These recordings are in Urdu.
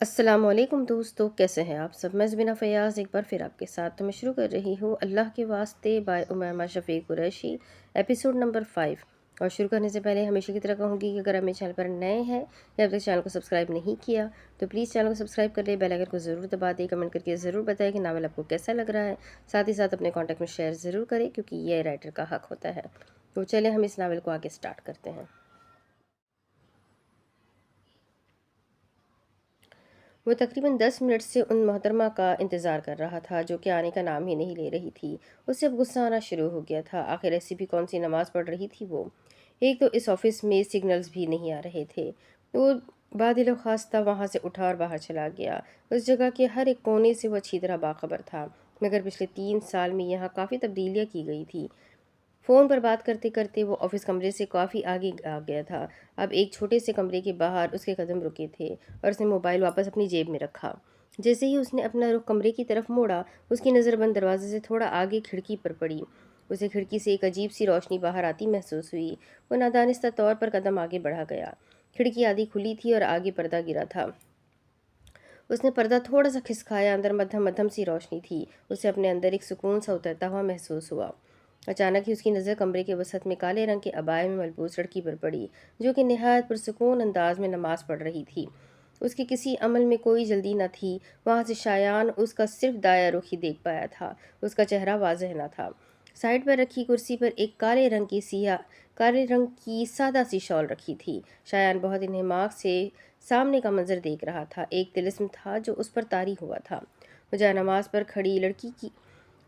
السلام علیکم دوستو، کیسے ہیں آپ سب؟ میں زبینہ فیاض ایک بار پھر آپ کے ساتھ میں شروع کر رہی ہوں اللہ کے واسطے بائے امیمہ شفیق قریشی، ایپیسوڈ نمبر 5۔ اور شروع کرنے سے پہلے ہمیشہ کی طرح کہوں گی کہ اگر آپ میرے چینل پر نئے ہیں یا اب تک چینل کو سبسکرائب نہیں کیا تو پلیز چینل کو سبسکرائب کر لیں، بیل آئیکن کو ضرور دبا دیں، کمنٹ کر کے ضرور بتائیں کہ ناول آپ کو کیسا لگ رہا ہے، ساتھ ہی ساتھ اپنے کانٹیکٹ میں شیئر ضرور کریں کیونکہ یہ رائٹر کا حق ہوتا ہے۔ تو چلیں ہم اس ناول کو آگے سٹارٹ کرتے ہیں۔ وہ تقریباً 10 منٹ سے ان محترمہ کا انتظار کر رہا تھا جو کہ آنے کا نام ہی نہیں لے رہی تھی۔ اس سے اب غصہ آنا شروع ہو گیا تھا۔ آخر ایسی بھی کون سی نماز پڑھ رہی تھی وہ؟ ایک تو اس آفس میں سگنلز بھی نہیں آ رہے تھے۔ وہ بادل و خواستہ وہاں سے اٹھا اور باہر چلا گیا۔ اس جگہ کے ہر ایک کونے سے وہ اچھی طرح باخبر تھا، مگر پچھلے 3 سال میں یہاں کافی تبدیلیاں کی گئی تھی۔ فون پر بات کرتے کرتے وہ آفس کمرے سے کافی آگے آ گیا تھا۔ اب ایک چھوٹے سے کمرے کے باہر اس کے قدم رکے تھے اور اس نے موبائل واپس اپنی جیب میں رکھا۔ جیسے ہی اس نے اپنا رخ کمرے کی طرف موڑا، اس کی نظر بند دروازے سے تھوڑا آگے کھڑکی پر پڑی۔ اسے کھڑکی سے ایک عجیب سی روشنی باہر آتی محسوس ہوئی۔ وہ نادانستہ طور پر قدم آگے بڑھا گیا۔ کھڑکی آدھی کھلی تھی اور آگے پردہ گرا تھا۔ اس نے پردہ تھوڑا سا کھسکایا، اندر مدھم مدھم سی روشنی تھی۔ اسے اپنے اندر ایک سکون سا اترتا ہوا محسوس ہوا۔ اچانک ہی اس کی نظر کمرے کے وسط میں کالے رنگ کے عبائے میں ملبوس لڑکی پر پڑی جو کہ نہایت پرسکون انداز میں نماز پڑھ رہی تھی۔ اس کی کسی عمل میں کوئی جلدی نہ تھی۔ وہاں سے شایان اس کا صرف دایہ رخ ہی دیکھ پایا تھا۔ اس کا چہرہ واضح نہ تھا۔ سائڈ پر رکھی کرسی پر ایک کالے رنگ کی سادہ سی شال رکھی تھی۔ شایان بہت انہماک سے سامنے کا منظر دیکھ رہا تھا۔ ایک طلسم تھا جو اس پر طاری ہوا تھا۔ وہ جائے نماز پر کھڑی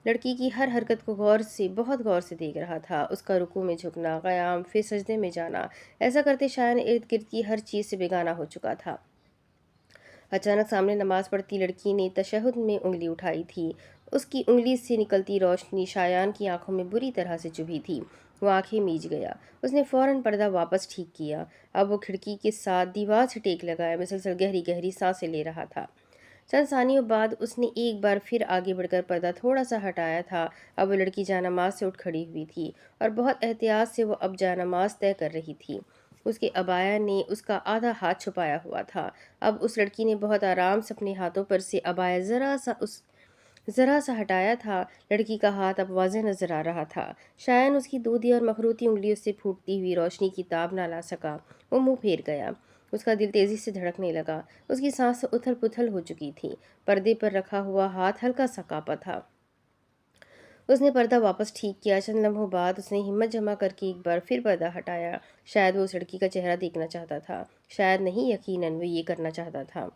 لڑکی کی ہر حرکت کو بہت غور سے دیکھ رہا تھا۔ اس کا رکوع میں جھکنا، قیام، پھر سجدے میں جانا، ایسا کرتے شایان ارد گرد کی ہر چیز سے بیگانہ ہو چکا تھا۔ اچانک سامنے نماز پڑھتی لڑکی نے تشہد میں انگلی اٹھائی تھی۔ اس کی انگلی سے نکلتی روشنی شایان کی آنکھوں میں بری طرح سے چبھی تھی۔ وہ آنکھیں میج گیا۔ اس نے فوراً پردہ واپس ٹھیک کیا۔ اب وہ کھڑکی کے ساتھ دیوار سے ٹیک لگائے مسلسل گہری گہری سانسیں لے رہا تھا۔ چند ثانیوں بعد اس نے ایک بار پھر آگے بڑھ کر پردہ تھوڑا سا ہٹایا تھا۔ اب وہ لڑکی جانماز سے اٹھ کھڑی ہوئی تھی اور بہت احتیاط سے وہ اب جانماز طے کر رہی تھی۔ اس کے عبایا نے اس کا آدھا ہاتھ چھپایا ہوا تھا۔ اب اس لڑکی نے بہت آرام سے اپنے ہاتھوں پر سے عبایا ذرا سا ہٹایا تھا۔ لڑکی کا ہاتھ اب واضح نظر آ رہا تھا۔ شایان اس کی دودھی اور مخروطی انگلیوں سے پھوٹتی ہوئی روشنی کی تاب نہ لا سکا۔ وہ منہ پھیر گیا۔ اس کا دل تیزی سے دھڑکنے لگا۔ اس کی سانس اتھل پتھل ہو چکی تھی۔ پردے پر رکھا ہوا ہاتھ ہلکا سا کانپا تھا۔ اس نے پردہ واپس ٹھیک کیا۔ چند لمحوں بعد اس نے ہمت جمع کر کے ایک بار پھر پردہ ہٹایا۔ شاید وہ اس لڑکی کا چہرہ دیکھنا چاہتا تھا، شاید نہیں، یقیناً وہ یہ کرنا چاہتا تھا۔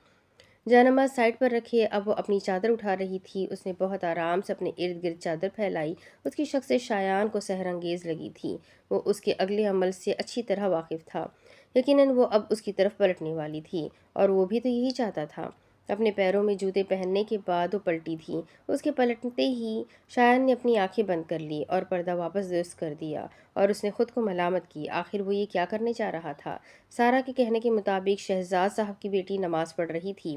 جانماز سائڈ پر رکھے اب وہ اپنی چادر اٹھا رہی تھی۔ اس نے بہت آرام سے اپنے ارد گرد چادر پھیلائی۔ اس کی شخص شایان کو سحر انگیز لگی تھی۔ وہ اس کے اگلے عمل سے اچھی طرح واقف تھا۔ یقیناً وہ اب اس کی طرف پلٹنے والی تھی اور وہ بھی تو یہی چاہتا تھا۔ اپنے پیروں میں جوتے پہننے کے بعد وہ پلٹی تھی۔ اس کے پلٹتے ہی شایان نے اپنی آنکھیں بند کر لی اور پردہ واپس درست کر دیا اور اس نے خود کو ملامت کی۔ آخر وہ یہ کیا کرنے چاہ رہا تھا؟ سارا کے کہنے کے مطابق شہزاد صاحب کی بیٹی نماز پڑھ رہی تھی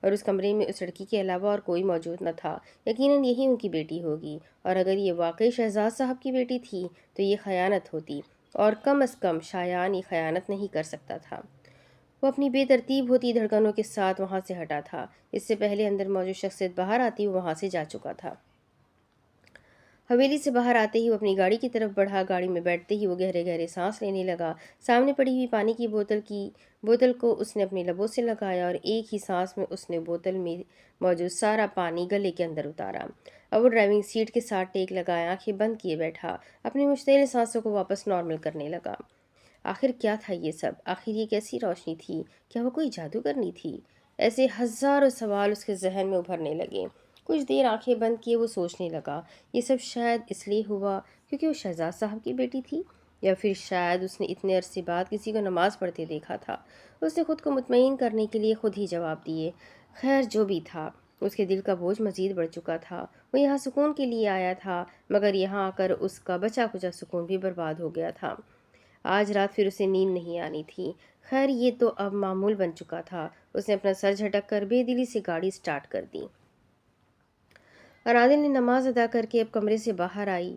اور اس کمرے میں اس لڑکی کے علاوہ اور کوئی موجود نہ تھا۔ یقیناً یہی ان کی بیٹی ہوگی، اور اگر یہ واقعی شہزاد صاحب کی بیٹی تھی تو یہ خیانت ہوتی، اور کم از کم شایان یہ خیانت نہیں کر سکتا تھا۔ وہ اپنی بے ترتیب ہوتی دھڑکنوں کے ساتھ وہاں سے ہٹا تھا۔ اس سے پہلے اندر موجود شخصیت باہر آتی وہ وہاں سے جا چکا تھا۔ حویلی سے باہر آتے ہی وہ اپنی گاڑی کی طرف بڑھا۔ گاڑی میں بیٹھتے ہی وہ گہرے گہرے سانس لینے لگا۔ سامنے پڑی ہوئی پانی کی بوتل کو اس نے اپنے لبوں سے لگایا اور ایک ہی سانس میں اس نے بوتل میں موجود سارا پانی گلے کے اندر اتارا۔ اب وہ ڈرائیونگ سیٹ کے ساتھ ٹیک لگائے آنکھیں بند کیے بیٹھا، اپنی مشتعل سانسوں کو واپس نارمل کرنے لگا۔ آخر کیا تھا یہ سب؟ آخر یہ کیسی روشنی تھی؟ کیا وہ کوئی جادو کرنی تھی؟ ایسے ہزاروں سوال اس کے ذہن میں ابھرنے لگے۔ کچھ دیر آنکھیں بند کیے وہ سوچنے لگا، یہ سب شاید اس لیے ہوا کیونکہ وہ شہزاد صاحب کی بیٹی تھی، یا پھر شاید اس نے اتنے عرصے بعد کسی کو نماز پڑھتے دیکھا تھا۔ اس نے خود کو مطمئن کرنے کے لیے خود ہی جواب دیے۔ خیر جو بھی تھا، اس کے دل کا بوجھ مزید بڑھ چکا تھا۔ وہ یہاں سکون کے لیے آیا تھا، مگر یہاں آ کر اس کا بچا کچا سکون بھی برباد ہو گیا تھا۔ آج رات پھر اسے نیند نہیں آنی تھی۔ خیر یہ تو اب معمول بن چکا تھا۔ اس نے اپنا سر جھٹک کر بے دلی سے گاڑی سٹارٹ کر دی اور عادل نے نماز ادا کر کے اب کمرے سے باہر آئی۔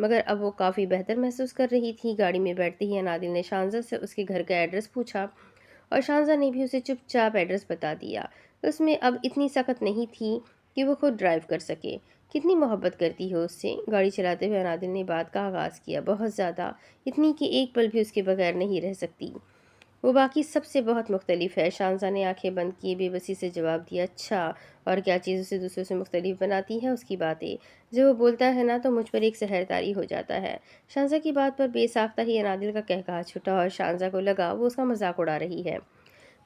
مگر اب وہ کافی بہتر محسوس کر رہی تھی۔ گاڑی میں بیٹھتے ہی انادل نے شانزہ سے اس کے گھر کا ایڈریس پوچھا اور شانزہ نے بھی اسے چپ چاپ ایڈریس بتا دیا۔ اس میں اب اتنی سخت نہیں تھی کہ وہ خود ڈرائیو کر سکے۔ کتنی محبت کرتی ہو اس سے؟ گاڑی چلاتے ہوئے انادل نے بات کا آغاز کیا۔ بہت زیادہ، اتنی کہ ایک پل بھی اس کے بغیر نہیں رہ سکتی۔ وہ باقی سب سے بہت مختلف ہے۔ شانزہ نے آنکھیں بند کیے بے بسی سے جواب دیا۔ اچھا، اور کیا چیز اسے دوسروں سے مختلف بناتی ہے؟ اس کی باتیں۔ جب وہ بولتا ہے نا تو مجھ پر ایک سحر طاری ہو جاتا ہے۔ شانزہ کی بات پر بے ساختہ ہی انادل کا قہقہا چھوٹا اور شانزہ کو لگا وہ اس کا مذاق اڑا رہی ہے۔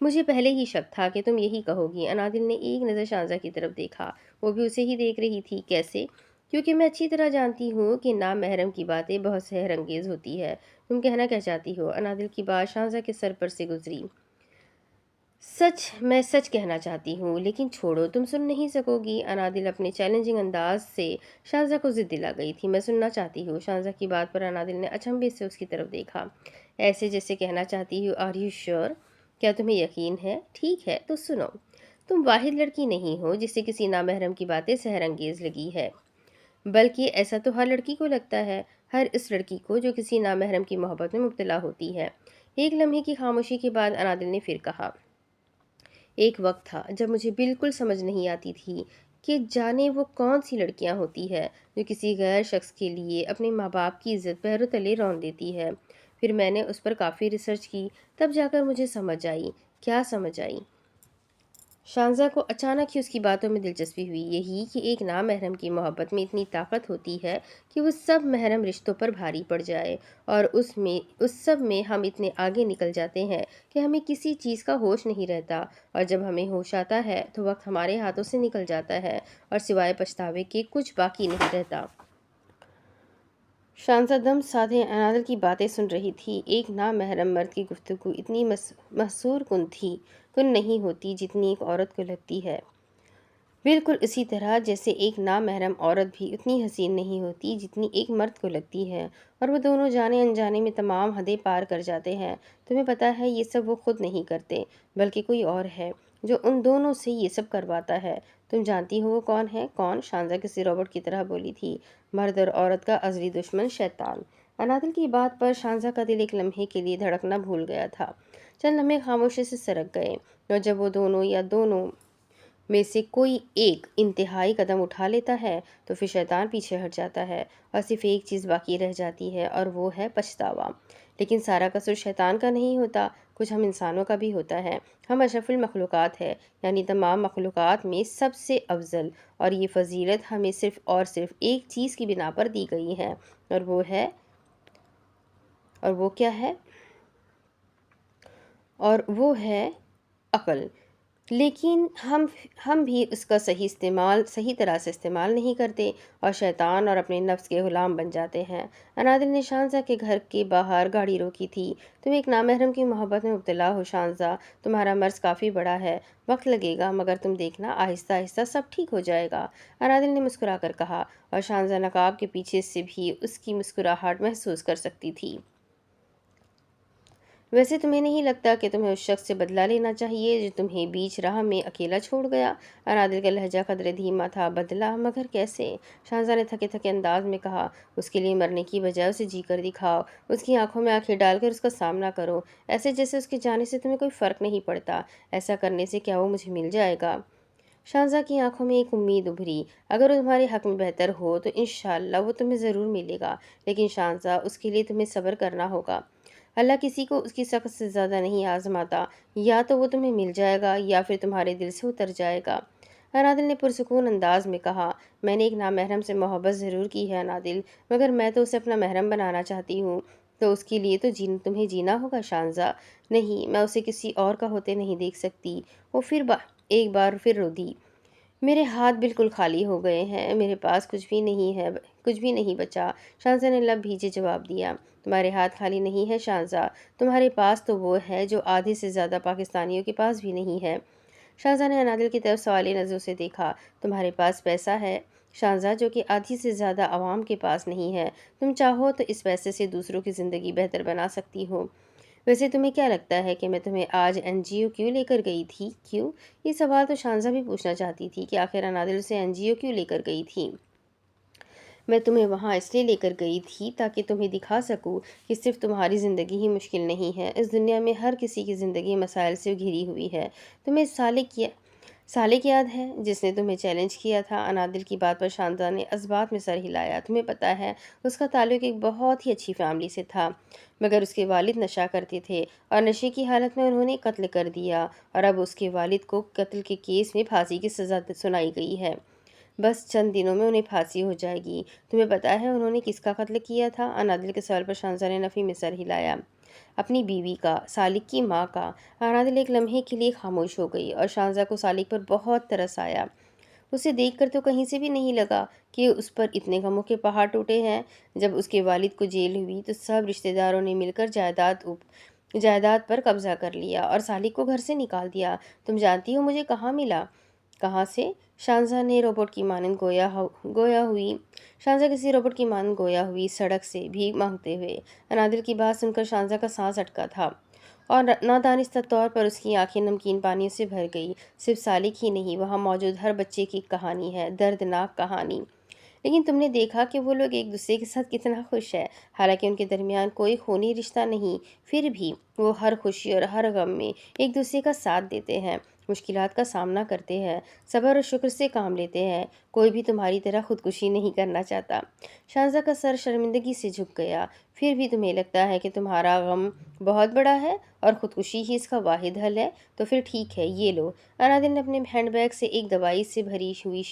مجھے پہلے ہی شک تھا کہ تم یہی کہو گی۔ انادل نے ایک نظر شانزہ کی طرف دیکھا۔ وہ بھی اسے ہی دیکھ رہی تھی۔ کیسے؟ کیونکہ میں اچھی طرح جانتی ہوں کہ نامحرم کی باتیں بہت سحر انگیز ہوتی ہے۔ تم کہنا کیا چاہتی ہو؟ انادل کی بات شانزہ کے سر پر سے گزری۔ میں سچ کہنا چاہتی ہوں، لیکن چھوڑو، تم سن نہیں سکو گی۔ انادل اپنے چیلنجنگ انداز سے شانزہ کو ضد دلا گئی تھی۔ میں سننا چاہتی ہوں۔ شانزہ کی بات پر انادل نے اچنبھے سے اس کی طرف دیکھا، ایسے جیسے کہنا چاہتی ہوں آر یو شیور؟ کیا تمہیں یقین ہے؟ ٹھیک ہے تو سنو۔ تم واحد لڑکی نہیں ہو جسے کسی نامحرم کی باتیں سحر انگیز لگی ہے، بلکہ ایسا تو ہر لڑکی کو لگتا ہے، ہر اس لڑکی کو جو کسی نامحرم کی محبت میں مبتلا ہوتی ہے۔ ایک لمحے کی خاموشی کے بعد انادل نے پھر کہا، ایک وقت تھا جب مجھے بالکل سمجھ نہیں آتی تھی کہ جانے وہ کون سی لڑکیاں ہوتی ہے جو کسی غیر شخص کے لیے اپنے ماں باپ کی عزت پیروں تلے رون دیتی ہے۔ پھر میں نے اس پر کافی ریسرچ کی، تب جا کر مجھے سمجھ آئی۔ کیا سمجھ آئی؟ شانزہ کو اچانک ہی اس کی باتوں میں دلچسپی ہوئی۔ یہی کہ ایک نامحرم کی محبت میں اتنی طاقت ہوتی ہے کہ وہ سب محرم رشتوں پر بھاری پڑ جائے، اور اس سب میں ہم اتنے آگے نکل جاتے ہیں کہ ہمیں کسی چیز کا ہوش نہیں رہتا، اور جب ہمیں ہوش آتا ہے تو وقت ہمارے ہاتھوں سے نکل جاتا ہے اور سوائے پچھتاوے کے کچھ باقی نہیں رہتا۔ شانزہ دم سادھے انادل کی باتیں سن رہی تھی۔ ایک نامحرم مرد کی گفتگو اتنی محصور کن نہیں ہوتی جتنی ایک عورت کو لگتی ہے، بالکل اسی طرح جیسے ایک نامحرم عورت بھی اتنی حسین نہیں ہوتی جتنی ایک مرد کو لگتی ہے، اور وہ دونوں جانے انجانے میں تمام حدیں پار کر جاتے ہیں۔ تمہیں پتہ ہے یہ سب وہ خود نہیں کرتے، بلکہ کوئی اور ہے جو ان دونوں سے یہ سب کرواتا ہے۔ تم جانتی ہو وہ کون ہے؟ کون؟ شانزہ کسی روبوٹ کی طرح بولی تھی۔ مرد اور عورت کا ازلی دشمن، شیطان۔ انادل کی بات پر شانزہ کا دل ایک لمحے کے لیے دھڑکنا بھول گیا تھا۔ چند لمحے خاموشی سے سرک گئے، اور جب وہ دونوں یا دونوں میں سے کوئی ایک انتہائی قدم اٹھا لیتا ہے تو پھر شیطان پیچھے ہٹ جاتا ہے اور صرف ایک چیز باقی رہ جاتی ہے، اور وہ ہے پچھتاوا۔ لیکن سارا قصور شیطان کا نہیں ہوتا، کچھ ہم انسانوں کا بھی ہوتا ہے۔ ہم اشرف المخلوقات ہیں، یعنی تمام مخلوقات میں سب سے افضل، اور یہ فضیلت ہمیں صرف اور صرف ایک چیز کی بنا پر دی گئی ہے، اور وہ کیا ہے؟ اور وہ ہے عقل۔ لیکن ہم بھی اس کا صحیح طرح سے استعمال نہیں کرتے، اور شیطان اور اپنے نفس کے غلام بن جاتے ہیں۔ انادل نے شانزہ کے گھر کے باہر گاڑی روکی تھی۔ تم ایک نامحرم کی محبت میں مبتلا ہو شانزہ، تمہارا مرض کافی بڑا ہے، وقت لگے گا، مگر تم دیکھنا آہستہ آہستہ سب ٹھیک ہو جائے گا۔ انادل نے مسکرا کر کہا، اور شانزہ نقاب کے پیچھے سے بھی اس کی مسکراہٹ محسوس کر سکتی تھی۔ ویسے تمہیں نہیں لگتا کہ تمہیں اس شخص سے بدلہ لینا چاہیے جو تمہیں بیچ راہ میں اکیلا چھوڑ گیا؟ انادل کا لہجہ قدرے دھیما تھا۔ بدلہ؟ مگر کیسے؟ شانزہ نے تھکے تھکے انداز میں کہا، اس کے لیے مرنے کی بجائے اسے جی کر دکھاؤ، اس کی آنکھوں میں آنکھیں ڈال کر اس کا سامنا کرو، ایسے جیسے اس کے جانے سے تمہیں کوئی فرق نہیں پڑتا۔ ایسا کرنے سے کیا وہ مجھے مل جائے گا؟ شانزہ کی آنکھوں میں ایک امید ابھری۔ اگر وہ تمہارے حق میں بہتر ہو تو انشاءاللہ وہ تمہیں ضرور ملے گا، لیکن شانزہ اس کے لیے تمہیں صبر کرنا ہوگا۔ اللہ کسی کو اس کی سخت سے زیادہ نہیں آزماتا، یا تو وہ تمہیں مل جائے گا یا پھر تمہارے دل سے اتر جائے گا۔ انادل نے پرسکون انداز میں کہا، میں نے ایک نامحرم سے محبت ضرور کی ہے انادل، مگر میں تو اسے اپنا محرم بنانا چاہتی ہوں، تو اس کے لیے تو تمہیں جینا ہوگا شانزہ۔ نہیں، میں اسے کسی اور کا ہوتے نہیں دیکھ سکتی۔ وہ ایک بار پھر رو دی۔ میرے ہاتھ بالکل خالی ہو گئے ہیں، میرے پاس کچھ بھی نہیں بچا۔ شانزہ نے لب بھیجے جواب دیا، تمہارے ہاتھ خالی نہیں ہے شانزہ، تمہارے پاس تو وہ ہے جو آدھے سے زیادہ پاکستانیوں کے پاس بھی نہیں ہے۔ شانزہ نے انادل کی طرف سوالی نظروں سے دیکھا، تمہارے پاس پیسہ ہے شانزہ، جو کہ آدھی سے زیادہ عوام کے پاس نہیں ہے۔ تم چاہو تو اس پیسے سے دوسروں کی زندگی بہتر بنا سکتی ہو۔ ویسے تمہیں کیا لگتا ہے کہ میں تمہیں آج این جی او کیوں لے کر گئی تھی؟ کیوں؟ یہ سوال تو شانزہ بھی پوچھنا چاہتی تھی کہ آخر انادل اسے این جی او کیوں لے کر گئی تھی۔ میں تمہیں وہاں اس لیے لے کر گئی تھی تاکہ تمہیں دکھا سکوں کہ صرف تمہاری زندگی ہی مشکل نہیں ہے، اس دنیا میں ہر کسی کی زندگی مسائل سے گھری ہوئی ہے۔ تمہیں سالک یاد ہے جس نے تمہیں چیلنج کیا تھا؟ انادل کی بات پر شانزا نے اسبات میں سر ہلایا۔ تمہیں پتہ ہے اس کا تعلق ایک بہت ہی اچھی فیملی سے تھا، مگر اس کے والد نشہ کرتے تھے اور نشے کی حالت میں انہوں نے قتل کر دیا، اور اب اس کے والد کو قتل کے کیس میں پھانسی کی سزا سنائی گئی ہے۔ بس چند دنوں میں انہیں پھانسی ہو جائے گی۔ تمہیں پتہ ہے انہوں نے کس کا قتل کیا تھا؟ انادل کے سوال پر شانزا نے نفی میں سر ہلایا۔ اپنی بیوی کا، سالک کی ماں کا۔ انادل ایک لمحے کے لیے خاموش ہو گئی اور شانزا کو سالک پر بہت ترس آیا۔ اسے دیکھ کر تو کہیں سے بھی نہیں لگا کہ اس پر اتنے غموں کے پہاڑ ٹوٹے ہیں۔ جب اس کے والد کو جیل ہوئی تو سب رشتہ داروں نے مل کر جائیداد پر قبضہ کر لیا اور سالک کو گھر سے نکال دیا۔ تم جانتی ہو مجھے کہاں ملا؟ کہاں سے؟ شانزا نے روبوٹ کی مانند شانزا کسی روبوٹ کی مانند گویا ہوئی سڑک سے بھیک مانگتے ہوئے۔ انادل کی بات سن کر شانزا کا سانس اٹکا تھا اور نادانستہ طور پر اس کی آنکھیں نمکین پانی سے بھر گئی۔ صرف سالک ہی نہیں، وہاں موجود ہر بچے کی کہانی ہے، دردناک کہانی۔ لیکن تم نے دیکھا کہ وہ لوگ ایک دوسرے کے ساتھ کتنا خوش ہیں، حالانکہ ان کے درمیان کوئی خونی رشتہ نہیں، پھر بھی وہ ہر خوشی اور ہر غم میں ایک دوسرے کا ساتھ دیتے ہیں، مشکلات کا سامنا کرتے ہیں، صبر اور شکر سے کام لیتے ہیں۔ کوئی بھی تمہاری طرح خودکشی نہیں کرنا چاہتا۔ شانزا کا سر شرمندگی سے جھک گیا۔ پھر بھی تمہیں لگتا ہے کہ تمہارا غم بہت بڑا ہے اور خودکشی ہی اس کا واحد حل ہے؟ تو پھر ٹھیک ہے، یہ لو۔ انادل نے اپنے ہینڈ بیگ سے ایک دوائی سے بھری ہوئی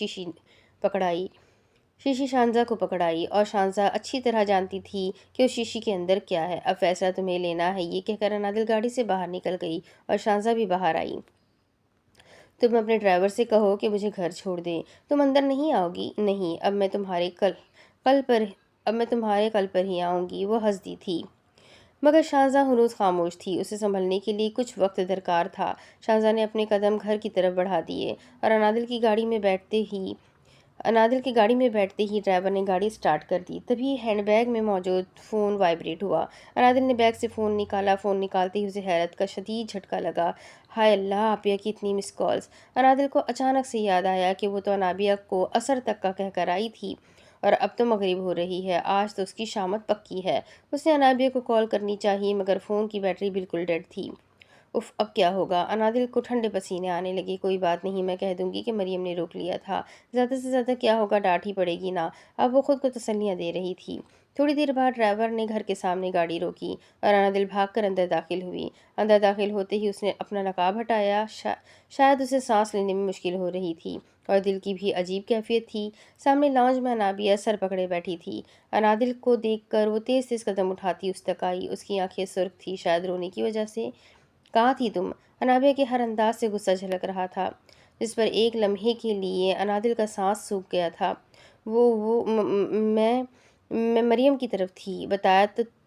شیشی شانزا کو پکڑائی، اور شانزا اچھی طرح جانتی تھی کہ اس شیشی کے اندر کیا ہے۔ اب فیصلہ تمہیں لینا ہے، یہ کہہ کر انادل گاڑی سے باہر نکل گئی اور شانزا بھی باہر آئی۔ تم اپنے ڈرائیور سے کہو کہ مجھے گھر چھوڑ دے۔ تم اندر نہیں آؤ گی؟ نہیں، اب میں تمہارے کل پر ہی آؤں گی، وہ ہنس دی تھی۔ مگر شانزا ہنوز خاموش تھی، اسے سنبھلنے کے لیے کچھ وقت درکار تھا۔ شانزا نے اپنے قدم گھر کی طرف بڑھا دیے اور انادل کی گاڑی میں بیٹھتے ہی ڈرائیور نے گاڑی سٹارٹ کر دی۔ تبھی ہینڈ بیگ میں موجود فون وائبریٹ ہوا۔ انادل نے بیگ سے فون نکالا۔ فون نکالتے ہی اسے حیرت کا شدید جھٹکا لگا۔ ہائے اللہ، آپیہ کی اتنی مس کالز! انادل کو اچانک سے یاد آیا کہ وہ تو انابیہ کو عصر تک کا کہہ کر آئی تھی، اور اب تو مغرب ہو رہی ہے، آج تو اس کی شامت پکی ہے۔ اس نے انابیہ کو کال کرنی چاہی، مگر فون کی بیٹری بالکل ڈیڈ تھی۔ اف، اب کیا ہوگا؟ انادل کو ٹھنڈے پسینے آنے لگے۔ کوئی بات نہیں، میں کہہ دوں گی کہ مریم نے روک لیا تھا، زیادہ سے زیادہ کیا ہوگا، ڈانٹ ہی پڑے گی نا۔ اب وہ خود کو تسلیاں دے رہی تھی۔ تھوڑی دیر بعد ڈرائیور نے گھر کے سامنے گاڑی روکی اور انادل بھاگ کر اندر داخل ہوئی۔ اندر داخل ہوتے ہی اس نے اپنا نقاب ہٹایا۔ شاید اسے سانس لینے میں مشکل ہو رہی تھی اور دل کی بھی عجیب کیفیت تھی۔ سامنے لاؤنج میں انابیہ سر پکڑے بیٹھی تھی۔ انادل کو دیکھ کر وہ تیز تیز قدم اٹھاتی اس تک آئی۔ اس کی آنکھیں سرخ تھی، شاید رونے کی وجہ سے۔ کہاں تھی تم؟ انابیہ کے ہر انداز سے غصہ جھلک رہا تھا، جس پر ایک لمحے کے لیے انادل کا سانس سوکھ گیا تھا۔ میں مریم کی طرف تھی، بتایا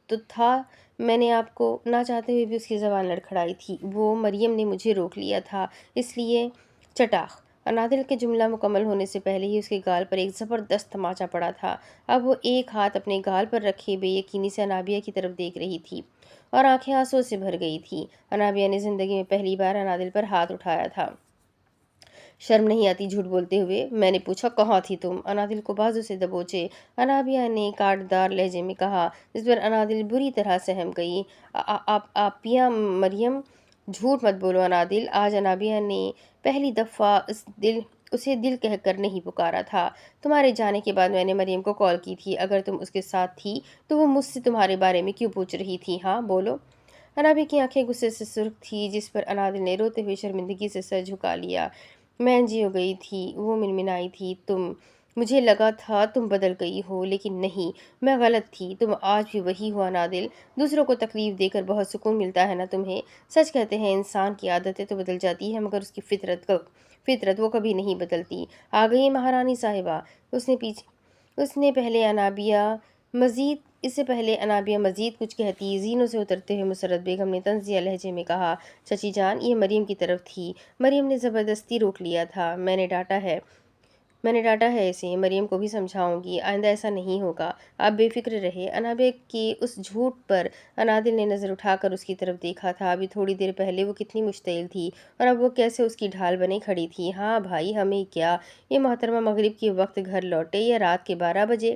تو تھا میں نے آپ کو۔ نہ چاہتے ہوئے بھی اس کی زبان لڑکھڑائی تھی۔ وہ مریم نے مجھے روک لیا تھا، اس لیے چٹاخ۔ انادل کے جملہ مکمل ہونے سے پہلے ہی اس کے گال پر ایک زبردست تماچہ پڑا تھا۔ اب وہ ایک ہاتھ اپنے گال پر رکھے بے یقینی سے انابیہ کی طرف دیکھ رہی تھی اور آنکھیں آنسو سے بھر گئی تھیں۔ انابیہ نے زندگی میں پہلی بار انادل پر ہاتھ اٹھایا تھا۔ شرم نہیں آتی جھوٹ بولتے ہوئے؟ میں نے پوچھا کہاں تھی تم؟ انادل کو بازو سے دبوچے انابیہ نے کاٹدار لہجے میں کہا، جس پر انادل بری طرح سہم گئی۔ آپیہ مریم، جھوٹ مت بولو انادل، آج انابیہ نے پہلی دفعہ اسے دل کہہ کر نہیں پکارا تھا۔ تمہارے جانے کے بعد میں نے مریم کو کال کی تھی، اگر تم اس کے ساتھ تھی تو وہ مجھ سے تمہارے بارے میں کیوں پوچھ رہی تھی؟ ہاں بولو۔ انابیہ کی آنکھیں غصے سے سرخ تھی، جس پر انادل نے روتے ہوئے شرمندگی سے سر جھکا لیا۔ میں انجھی ہو گئی تھی، وہ منمنائی تھی۔ مجھے لگا تھا تم بدل گئی ہو، لیکن نہیں، میں غلط تھی، تم آج بھی وہی ہو انادل۔ دوسروں کو تکلیف دے کر بہت سکون ملتا ہے نا تمہیں؟ سچ کہتے ہیں انسان کی عادتیں تو بدل جاتی ہیں، مگر اس کی فطرت وہ کبھی نہیں بدلتی۔ آ گئی مہارانی صاحبہ؟ اس سے پہلے انابیہ مزید کچھ کہتی، زینوں سے اترتے ہوئے مسرت بیگم نے طنزیہ لہجے میں کہا، چچی جان، یہ مریم کی طرف تھی، مریم نے زبردستی روک لیا تھا، میں نے ڈانٹا ہے اسے، مریم کو بھی سمجھاؤں گی، آئندہ ایسا نہیں ہوگا، آپ بے فکر رہے۔ انابیہ کے اس جھوٹ پر انادل نے نظر اٹھا کر اس کی طرف دیکھا تھا۔ ابھی تھوڑی دیر پہلے وہ کتنی مشتعل تھی اور اب وہ کیسے اس کی ڈھال بنے کھڑی تھی۔ ہاں بھائی، ہمیں کیا، یہ محترمہ مغرب کے وقت گھر لوٹے یا رات کے 12 بجے؟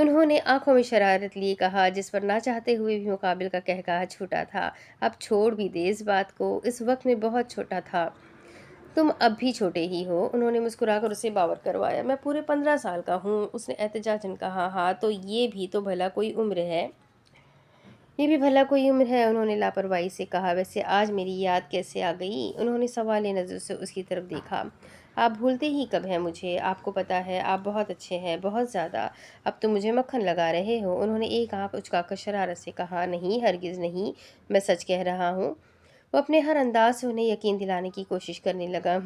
انہوں نے آنکھوں میں شرارت لیے کہا، جس پر نہ چاہتے ہوئے بھی مقابل کا قہقہا چھوٹا تھا۔ اب چھوڑ بھی دے اس بات کو، اس وقت میں بہت چھوٹا تھا۔ تم اب بھی چھوٹے ہی ہو۔ انہوں نے مسکرا کر اسے باور کروایا۔ میں پورے 15 سال کا ہوں، اس نے احتجاجاً کہا۔ ہاں تو یہ بھی تو بھلا کوئی عمر ہے۔ یہ بھی بھلا کوئی عمر ہے، انہوں نے لاپرواہی سے کہا۔ ویسے آج میری یاد کیسے آ گئی؟ انہوں نے سوالیہ نظر سے اس کی طرف دیکھا۔ آپ بھولتے ہی کب ہیں مجھے؟ آپ کو پتہ ہے آپ بہت اچھے ہیں، بہت زیادہ۔ اب تم مجھے مکھن لگا رہے ہو۔ انہوں نے ایک آنکھ اچکا کر شرارت سے کہا۔ نہیں، ہرگز نہیں، میں سچ کہہ رہا ہوں۔ وہ اپنے ہر انداز سے انہیں یقین دلانے کی کوشش کرنے لگا۔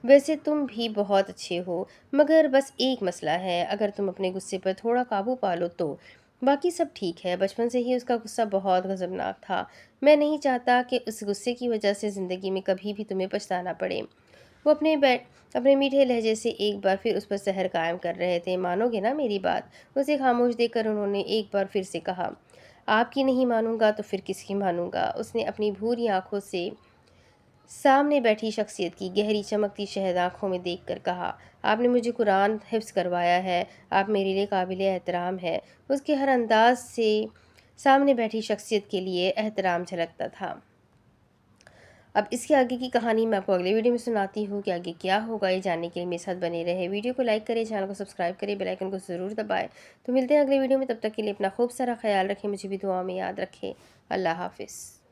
ویسے تم بھی بہت اچھے ہو، مگر بس ایک مسئلہ ہے، اگر تم اپنے غصے پر تھوڑا قابو پا لو تو باقی سب ٹھیک ہے۔ بچپن سے ہی اس کا غصہ بہت غضبناک تھا۔ میں نہیں چاہتا کہ اس غصے کی وجہ سے زندگی میں کبھی بھی تمہیں پچھتانا پڑے۔ وہ اپنے میٹھے لہجے سے ایک بار پھر اس پر زہر قائم کر رہے تھے۔ مانو گے نا میری بات؟ اسے خاموش دیکھ کر انہوں نے ایک بار پھر سے کہا۔ آپ کی نہیں مانوں گا تو پھر کس کی مانوں گا؟ اس نے اپنی بھوری آنکھوں سے سامنے بیٹھی شخصیت کی گہری چمکتی شہد آنکھوں میں دیکھ کر کہا۔ آپ نے مجھے قرآن حفظ کروایا ہے، آپ میرے لیے قابل احترام ہے۔ اس کے ہر انداز سے سامنے بیٹھی شخصیت کے لیے احترام جھلکتا تھا۔ اب اس کے آگے کی کہانی میں آپ کو اگلے ویڈیو میں سناتی ہوں کہ آگے کیا ہوگا۔ یہ جاننے کے لیے میرے ساتھ بنے رہے۔ ویڈیو کو لائک کریں، چینل کو سبسکرائب کریں، بیل آئیکن کو ضرور دبائیں۔ تو ملتے ہیں اگلے ویڈیو میں، تب تک کے لیے اپنا خوب سارا خیال رکھیں، مجھے بھی دعا میں یاد رکھیں۔ اللہ حافظ۔